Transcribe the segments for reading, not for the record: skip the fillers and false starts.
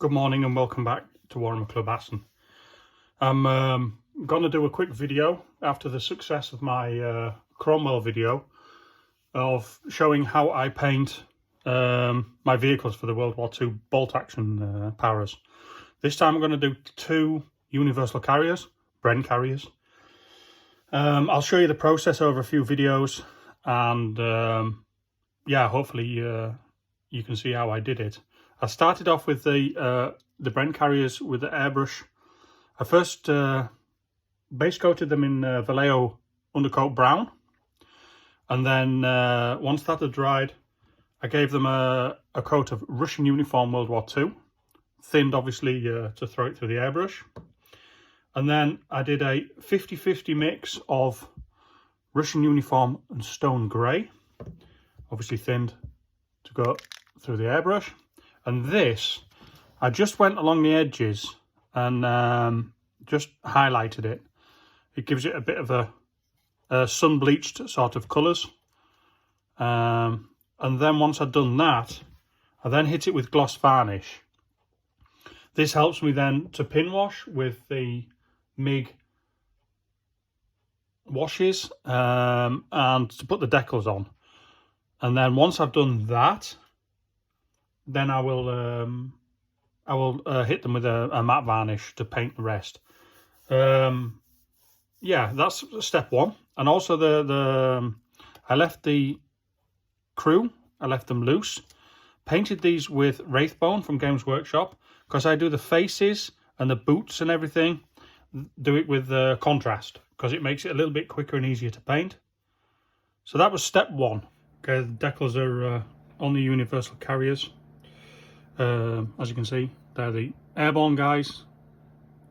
Good morning and welcome back to Warren Club Aston. I'm going to do a quick video after the success of my Cromwell video of showing how I paint my vehicles for the World War II bolt action powers. This time I'm going to do two universal carriers, Bren carriers. I'll show you the process over a few videos and yeah, hopefully you can see how I did it. I started off with the Bren carriers with the airbrush. I first base coated them in Vallejo undercoat brown, and then once that had dried, I gave them a coat of Russian uniform World War II, thinned obviously to throw it through the airbrush. And then I did a 50-50 mix of Russian uniform and stone grey, obviously thinned to go through the airbrush. And this, I just went along the edges and just highlighted it. It gives it a bit of a sun-bleached sort of colours. And then once I'd done that, I then hit it with gloss varnish. This helps me then to pin wash with the MIG washes and to put the decals on. And then once I've done that, then I will hit them with a matte varnish to paint the rest. Yeah, that's step one. And also I left the crew, I left them loose. Painted these with Wraithbone from Games Workshop, because I do the faces and the boots and everything, do it with contrast, because it makes it a little bit quicker and easier to paint. So that was step one. Okay, the decals are on the universal carriers. As you can see, they're the airborne guys,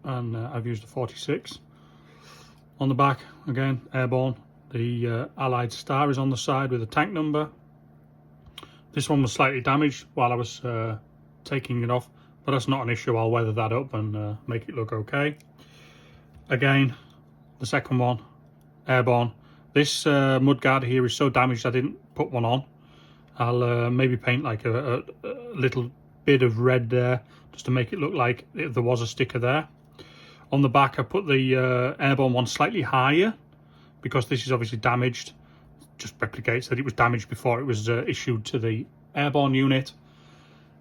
and I've used a 46. On the back, again, airborne. The Allied star is on the side with a tank number. This one was slightly damaged while I was taking it off, but that's not an issue. I'll weather that up and make it look okay. Again, the second one, airborne. This mudguard here is so damaged I didn't put one on. I'll maybe paint like a little bit of red there just to make it look like there was a sticker there. On the back I put the airborne one slightly higher because this is obviously damaged. Just replicates that it was damaged before it was issued to the airborne unit.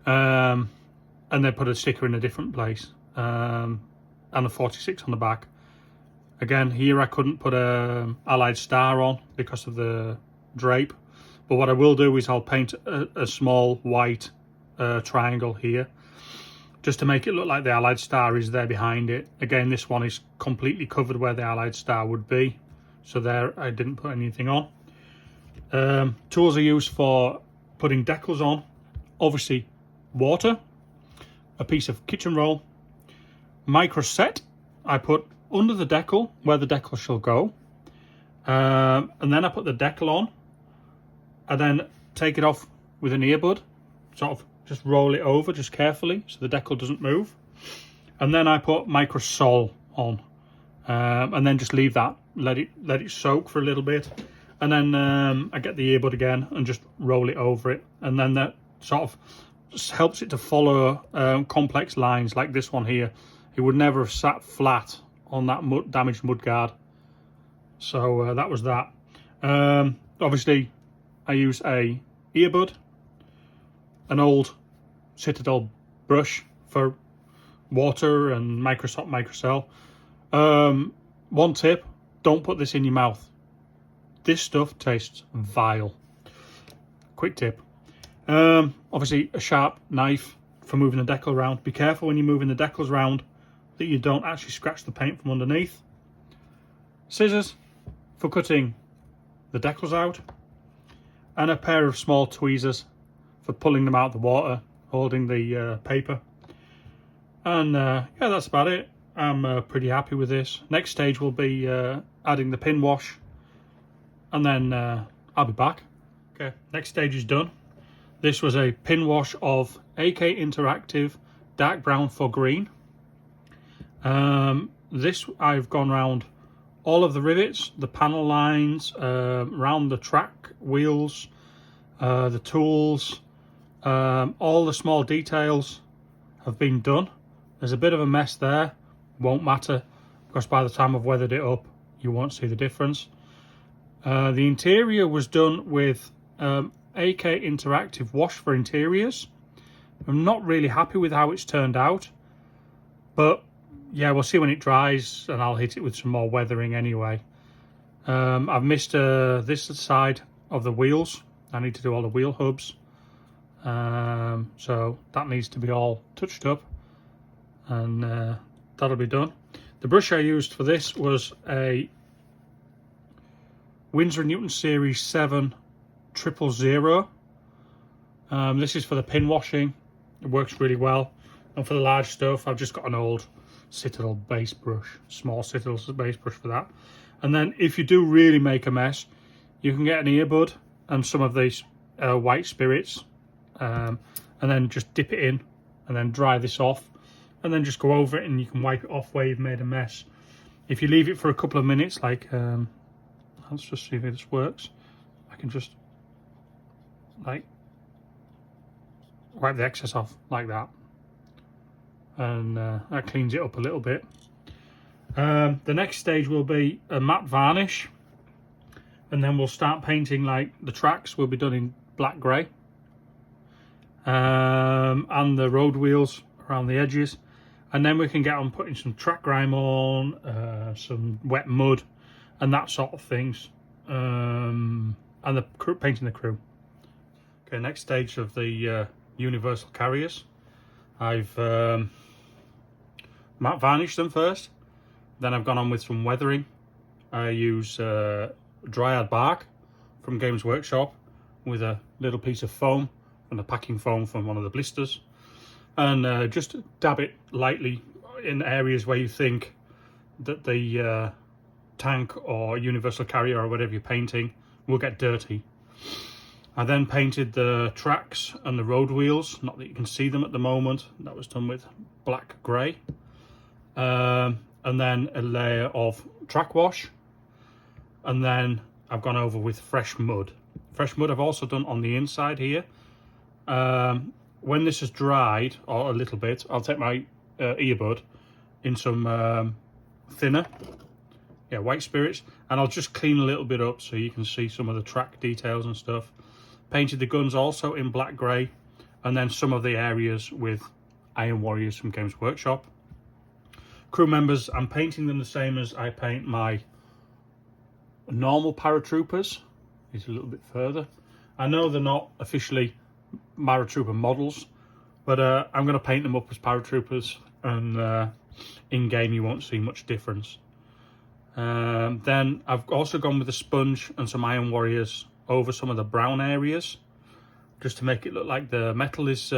And then put a sticker in a different place, and a 46 on the back. Again, here I couldn't put a Allied star on because of the drape, but what I will do is I'll paint a small white triangle here just to make it look like the Allied star is there behind it. Again, this one is completely covered where the Allied star would be, so there I didn't put anything on. Tools are used for putting decals on, obviously water, a piece of kitchen roll, micro set I put under the decal where the decal shall go, and then I put the decal on and then take it off with an earbud, sort of just roll it over just carefully so the decal doesn't move, and then I put micro sol on, and then just leave that, let it soak for a little bit, and then I get the earbud again and just roll it over it, and then that sort of just helps it to follow complex lines like this one here. It would never have sat flat on that damaged mudguard. So that was that. Obviously I use a earbud, an old Citadel brush for water and Microsoft microcell. One tip, don't put this in your mouth. This stuff tastes vile. Quick tip. Obviously a sharp knife for moving the decal around. Be careful when you're moving the decals around that you don't actually scratch the paint from underneath. Scissors for cutting the decals out, and a pair of small tweezers for pulling them out of the water, holding the paper. And yeah, that's about it. I'm pretty happy with this. Next stage will be adding the pin wash, and then I'll be back. Okay, next stage is done. This was a pin wash of AK Interactive dark brown for green. This I've gone round all of the rivets, the panel lines, around the track wheels, the tools, all the small details, have been done. There's a bit of a mess there, won't matter, because by the time I've weathered it up, you won't see the difference. The interior was done with AK Interactive Wash for Interiors. I'm not really happy with how it's turned out, but yeah, we'll see when it dries, and I'll hit it with some more weathering anyway. I've missed this side of the wheels. I need to do all the wheel hubs, so that needs to be all touched up, and that'll be done. The brush I used for this was a Winsor & Newton Series 7 000. This is for the pin washing. It works really well. And for the large stuff, I've just got an old Citadel base brush, small Citadel base brush for that. And then if you do really make a mess, you can get an earbud and some of these white spirits, and then just dip it in and then dry this off, and then just go over it, and you can wipe it off where you've made a mess. If you leave it for a couple of minutes, like let's just see if this works. I can just like wipe the excess off like that, and that cleans it up a little bit. The next stage will be a matte varnish, and then we'll start painting. Like the tracks will be done in black grey, and the road wheels around the edges, and then we can get on putting some track grime on, some wet mud and that sort of things, and the crew, painting the crew. Okay, next stage of the universal carriers. I've matte varnished them first, then I've gone on with some weathering. I use Dryad bark from Games Workshop with a little piece of foam and a packing foam from one of the blisters, and just dab it lightly in areas where you think that the tank or universal carrier or whatever you're painting will get dirty. I then painted the tracks and the road wheels, not that you can see them at the moment. That was done with black grey, and then a layer of track wash, and then I've gone over with fresh mud. Fresh mud I've also done on the inside here. When this has dried, or a little bit, I'll take my earbud in some thinner, white spirits, and I'll just clean a little bit up so you can see some of the track details and stuff. Painted the guns also in black grey, and then some of the areas with Iron Warriors from Games Workshop. Crew members, I'm painting them the same as I paint my normal paratroopers. It's a little bit further. I know they're not officially paratrooper models, but I'm going to paint them up as paratroopers, and in game you won't see much difference. Then I've also gone with a sponge and some Iron Warriors over some of the brown areas, just to make it look like the metal is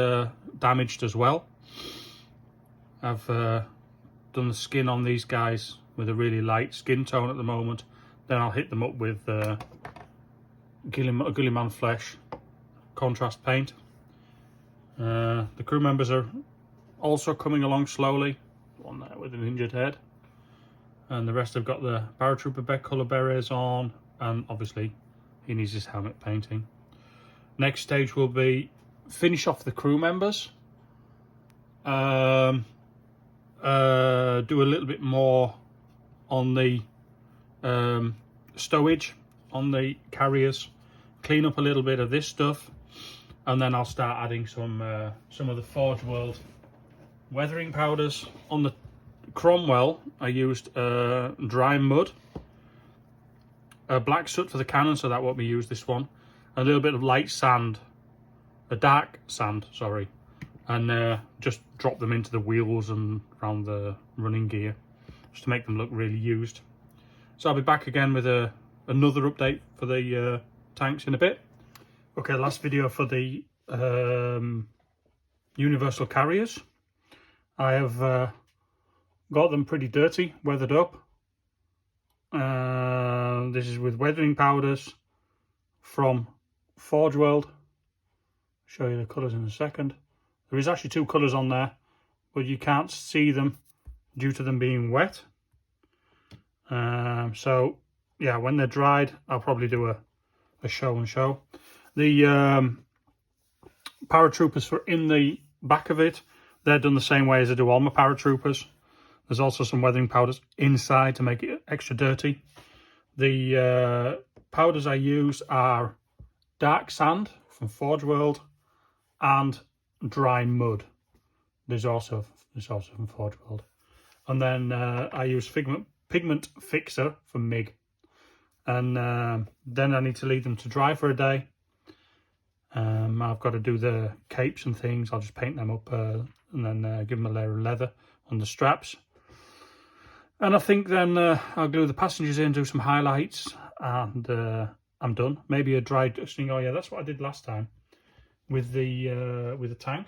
damaged as well. I've done the skin on these guys with a really light skin tone at the moment. Then I'll hit them up with Gilliman Flesh contrast paint. The crew members are also coming along slowly. One there with an injured head, and the rest have got the paratrooper colour berets on, and obviously he needs his helmet painting. Next stage will be finish off the crew members, do a little bit more on the stowage on the carriers, clean up a little bit of this stuff, and then I'll start adding some of the Forge World weathering powders. On the Cromwell I used dry mud, black soot for the cannon, so that won't be used this one, a little bit of light sand, a dark sand, sorry, and just drop them into the wheels and around the running gear, just to make them look really used. So I'll be back again with another update for the tanks in a bit. Okay, last video for the universal carriers. I have got them pretty dirty, weathered up. This is with weathering powders from Forge World. Show you the colours in a second. There is actually two colours on there, but you can't see them due to them being wet. So yeah, when they're dried, I'll probably do a show and show. The paratroopers for in the back of it They're done the same way as I do all my paratroopers. There's also some weathering powders inside to make it extra dirty. The powders I use are dark sand from Forge World and dry mud. There's also from Forge World. And then I use pigment fixer from MIG. And then I need to leave them to dry for a day. I've got to do the capes and things. I'll just paint them up and then give them a layer of leather on the straps. And I think then I'll glue the passengers in, do some highlights, and I'm done. Maybe a dry dusting. Oh yeah, that's what I did last time with the tank.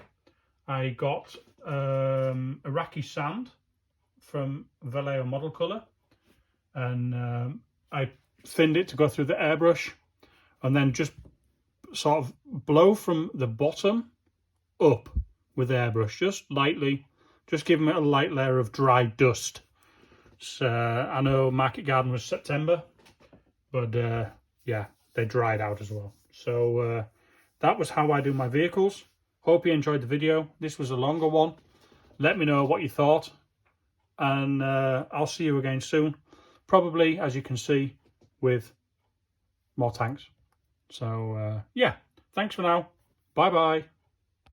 I got Iraqi sand from Vallejo Model Colour, and I thinned it to go through the airbrush, and then just sort of blow from the bottom up with the airbrush, just lightly, just giving it a light layer of dry dust. So I know Market Garden was September, but yeah, they dried out as well. So that was how I do my vehicles. Hope you enjoyed the video. This was a longer one. Let me know what you thought, and I'll see you again soon. Probably, as you can see, with more tanks. So yeah, thanks for now. Bye bye.